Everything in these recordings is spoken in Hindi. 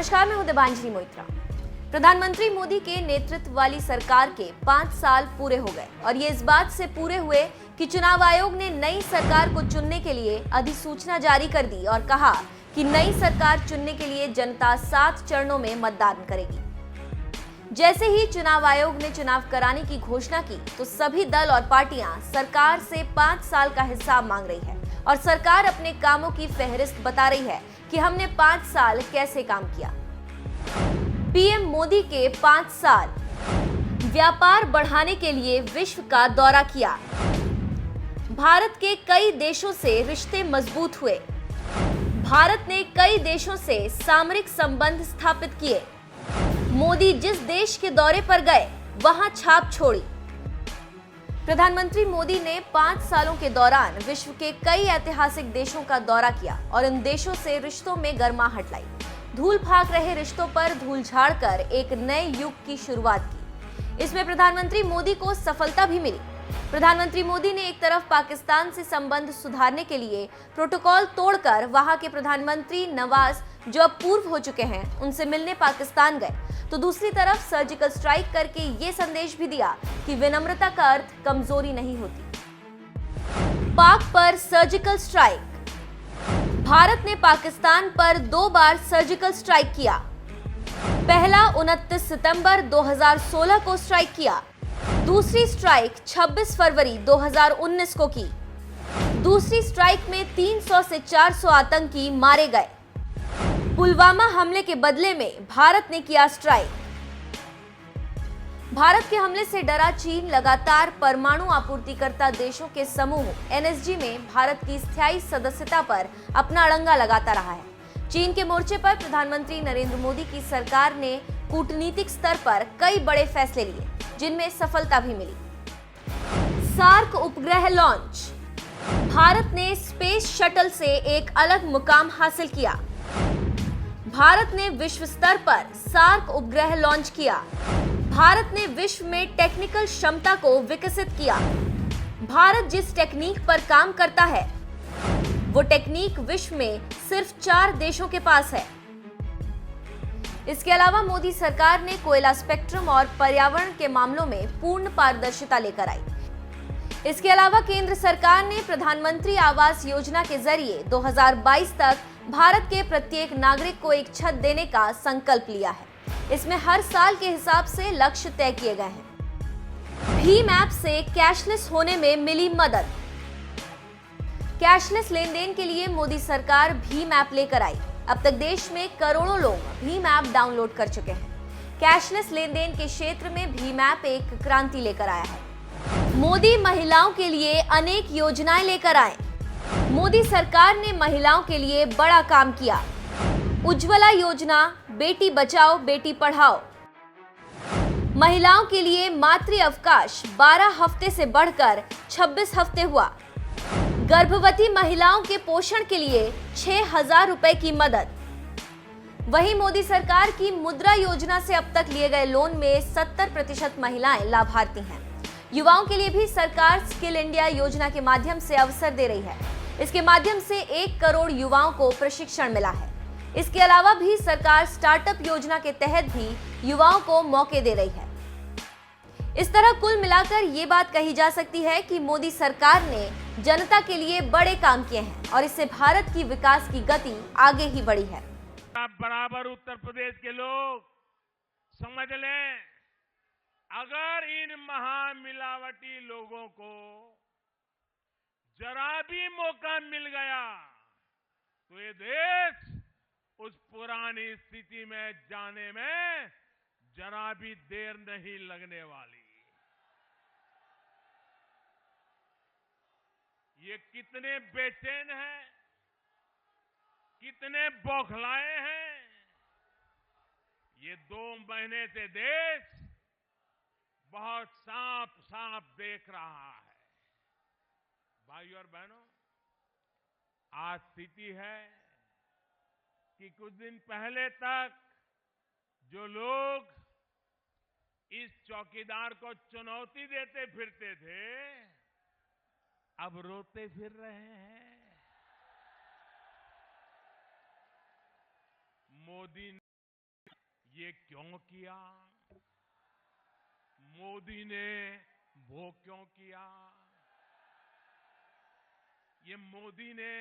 नमस्कार, मैं हूं देवांजलि मोइत्रा। प्रधानमंत्री मोदी के नेतृत्व वाली सरकार के 5 साल पूरे हो गए और ये इस बात से पूरे हुए कि चुनाव आयोग ने नई सरकार को चुनने के लिए अधिसूचना जारी कर दी और कहा कि नई सरकार चुनने के लिए जनता 7 चरणों में मतदान करेगी। जैसे ही चुनाव आयोग ने चुनाव कराने की घोषणा की तो सभी दल और पार्टियां सरकार से 5 साल का हिसाब मांग रही है और सरकार अपने कामों की फहरिस्त बता रही है कि हमने 5 साल कैसे काम किया। पीएम मोदी के 5 साल। व्यापार बढ़ाने के लिए विश्व का दौरा किया। भारत के कई देशों से रिश्ते मजबूत हुए। भारत ने कई देशों से सामरिक संबंध स्थापित किए। मोदी जिस देश के दौरे पर गए वहां छाप छोड़ी। प्रधानमंत्री मोदी ने 5 सालों के दौरान विश्व के कई ऐतिहासिक देशों का दौरा किया और इन देशों से रिश्तों में गर्माहट लाई। धूल फाक रहे रिश्तों पर धूल झाड़कर एक नए युग की शुरुआत की। इसमें प्रधानमंत्री मोदी को सफलता भी मिली। प्रधानमंत्री मोदी ने एक तरफ पाकिस्तान से संबंध सुधारने के लिए प्रोटोकॉल तोड़कर वहां के प्रधानमंत्री नवाज, जो अब पूर्व हो चुके हैं, उनसे मिलने पाकिस्तान गए, तो दूसरी तरफ सर्जिकल स्ट्राइक करके ये संदेश भी दिया कि विनम्रता का अर्थ कमजोरी नहीं होती। पाक पर सर्जिकल स्ट्राइक। भारत ने पाकिस्तान पर 2 बार सर्जिकल स्ट्राइक किया। पहला 29 सितंबर 2016 को स्ट्राइक किया। दूसरी स्ट्राइक 26 फरवरी 2019 को की। दूसरी स्ट्राइक में 300 से 400 आतंकी मारे गए। पुलवामा हमले के बदले में भारत ने किया स्ट्राइक। भारत के हमले से डरा चीन लगातार परमाणु आपूर्तिकर्ता देशों के समूह एनएसजी में भारत की स्थायी सदस्यता पर अपना अड़ंगा लगाता रहा है। चीन के मोर्चे पर प्रधानमंत्री नरेंद्र मोदी की सरकार ने कूटनीतिक स्तर पर कई बड़े फैसले लिए, जिनमें सफलता भी मिली। सार्क उपग्रह लॉन्च। भारत ने स्पेस शटल से एक अलग मुकाम हासिल किया। भारत ने विश्व स्तर पर सार्क उपग्रह लॉन्च किया। भारत ने विश्व में टेक्निकल क्षमता को विकसित किया। भारत जिस टेक्निक पर काम करता है वो टेक्निक विश्व में सिर्फ 4 देशों के पास है। इसके अलावा मोदी सरकार ने कोयला स्पेक्ट्रम और पर्यावरण के मामलों में पूर्ण पारदर्शिता लेकर आई। इसके अलावा केंद्र सरकार ने प्रधानमंत्री आवास योजना के जरिए 2022 तक भारत के प्रत्येक नागरिक को एक छत देने का संकल्प लिया है। इसमें हर साल के हिसाब से लक्ष्य तय किए गए हैं। भीम ऐप से कैशलेस होने में मिली मदद। कैशलेस लेन देन के लिए मोदी सरकार भीम ऐप लेकर आई। अब तक देश में करोड़ों लोग भीम ऐप डाउनलोड कर चुके हैं। कैशलेस लेन देन के क्षेत्र में भीम ऐप एक क्रांति लेकर आया है। मोदी महिलाओं के लिए अनेक योजनाएं लेकर आए। मोदी सरकार ने महिलाओं के लिए बड़ा काम किया। उज्ज्वला योजना, बेटी बचाओ बेटी पढ़ाओ। महिलाओं के लिए मातृ अवकाश 12 हफ्ते से बढ़कर 26 हफ्ते हुआ। गर्भवती महिलाओं के पोषण के लिए 6,000 रुपए की मदद। वहीं मोदी सरकार की मुद्रा योजना से अब तक लिए गए लोन में 70% महिलाएं लाभार्थी हैं। युवाओं के लिए भी सरकार स्किल इंडिया योजना के माध्यम से अवसर दे रही है। इसके माध्यम से 1 करोड़ युवाओं को प्रशिक्षण मिला है। इसके अलावा भी सरकार स्टार्टअप योजना के तहत भी युवाओं को मौके दे रही है। इस तरह कुल मिलाकर ये बात कही जा सकती है कि मोदी सरकार ने जनता के लिए बड़े काम किए हैं और इससे भारत की विकास की गति आगे ही बढ़ी है। बराबर उत्तर प्रदेश के लोग समझ लें, अगर इन महामिलावटी लोगों को जरा भी मौका मिल गया तो ये देश उस पुरानी स्थिति में जाने में जरा भी देर नहीं लगने वाली। ये कितने बेचैन हैं, कितने बौखलाए हैं। ये 2 महीने से देश बहुत साफ साफ देख रहा है। भाइयों और बहनों, आज स्थिति है कि कुछ दिन पहले तक जो लोग इस चौकीदार को चुनौती देते फिरते थे, अब रोते फिर रहे हैं। मोदी ये क्यों किया? मोदी ने वो क्यों किया? ये मोदी ने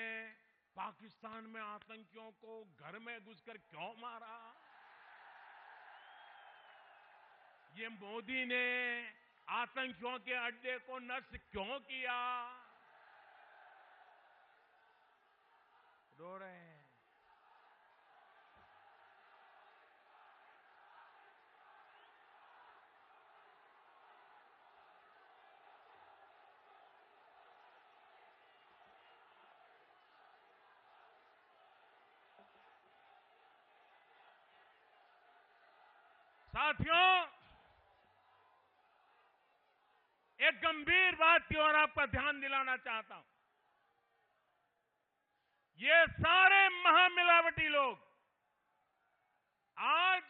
पाकिस्तान में आतंकियों को घर में घुसकर क्यों मारा? ये मोदी ने आतंकियों के अड्डे को नष्ट क्यों किया? रो रहे हैं। साथियों, एक गंभीर बात की ओर आपका ध्यान दिलाना चाहता हूं। ये सारे महामिलावटी लोग आज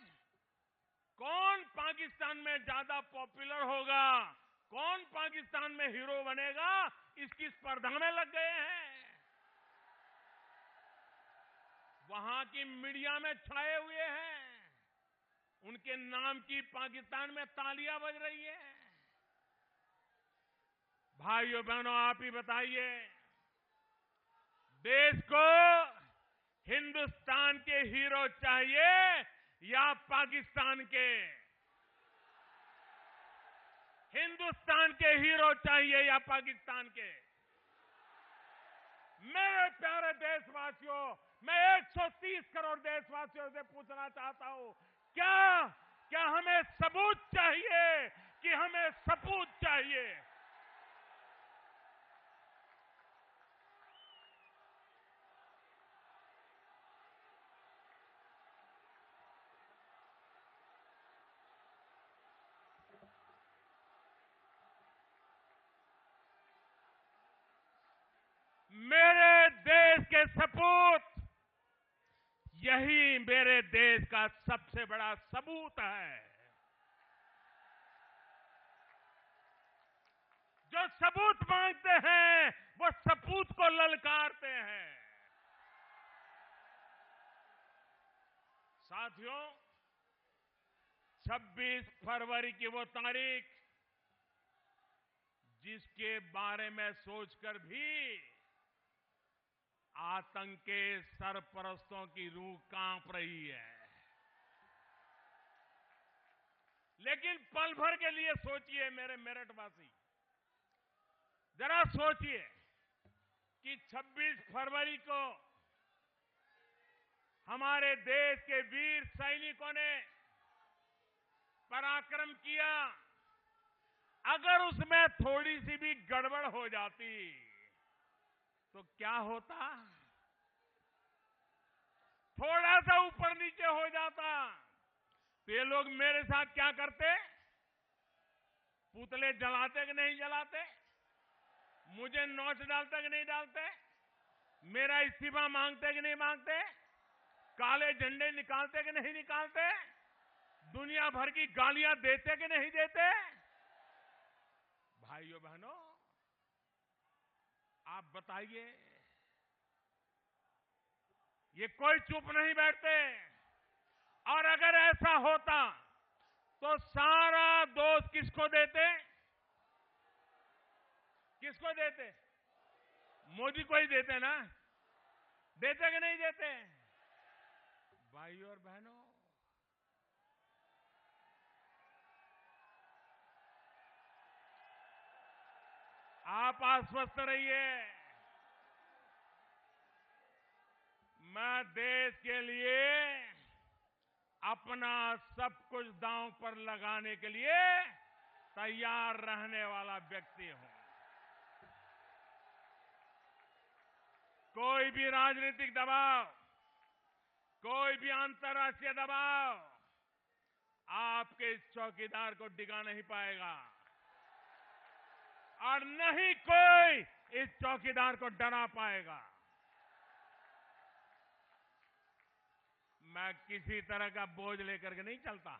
कौन पाकिस्तान में ज्यादा पॉपुलर होगा, कौन पाकिस्तान में हीरो बनेगा, इसकी स्पर्धा में लग गए हैं। वहां की मीडिया में छाए हुए हैं। उनके नाम की पाकिस्तान में तालियां बज रही है। भाइयों बहनों, आप ही बताइए, देश को हिंदुस्तान के हीरो चाहिए या पाकिस्तान के? हिंदुस्तान के हीरो चाहिए या पाकिस्तान के? मेरे प्यारे देशवासियों, मैं 130 करोड़ देशवासियों से पूछना चाहता हूं, क्या हमें सबूत चाहिए कि हमें सपूत चाहिए? मेरे देश के सपूत, यही मेरे देश का सबसे बड़ा सबूत है। जो सबूत मांगते हैं वो सपूत को ललकारते हैं। साथियों, 26 फरवरी की वो तारीख जिसके बारे में सोचकर भी आतंक के सरपरस्तों की रूह कांप रही है। लेकिन पल भर के लिए सोचिए मेरे मेरठवासी, जरा सोचिए कि 26 फरवरी को हमारे देश के वीर सैनिकों ने पराक्रम किया, अगर उसमें थोड़ी सी भी गड़बड़ हो जाती तो क्या होता? थोड़ा सा ऊपर नीचे हो जाता तो ये लोग मेरे साथ क्या करते? पुतले जलाते कि नहीं जलाते? मुझे नोच डालते कि नहीं डालते? मेरा इस्तीफा मांगते कि नहीं मांगते? काले झंडे निकालते कि नहीं निकालते? दुनिया भर की गालियां देते कि नहीं देते? भाइयों बहनों, आप बताइए, ये कोई चुप नहीं बैठते। और अगर ऐसा होता तो सारा दोष किसको देते? किसको देते? मोदी को ही देते ना? देते कि नहीं देते? भाइयों और बहनों, आप आश्वस्त रहिए, मैं देश के लिए अपना सब कुछ दांव पर लगाने के लिए तैयार रहने वाला व्यक्ति हूं। कोई भी राजनीतिक दबाव, कोई भी अंतर्राष्ट्रीय दबाव आपके इस चौकीदार को डिगा नहीं पाएगा और न ही कोई इस चौकीदार को डरा पाएगा। मैं किसी तरह का बोझ लेकर के नहीं चलता,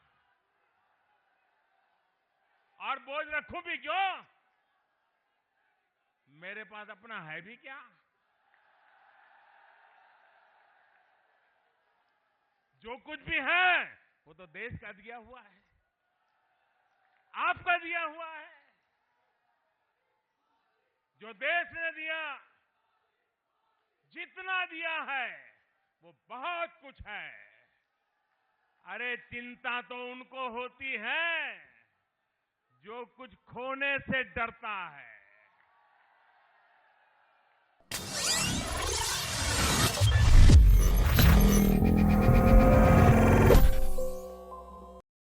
और बोझ रखूं भी क्यों? मेरे पास अपना है भी क्या? जो कुछ भी है वो तो देश का दिया हुआ है, आपका दिया हुआ है। जो देश ने दिया, जितना दिया है वो बहुत कुछ है। अरे चिंता तो उनको होती है जो कुछ खोने से डरता है।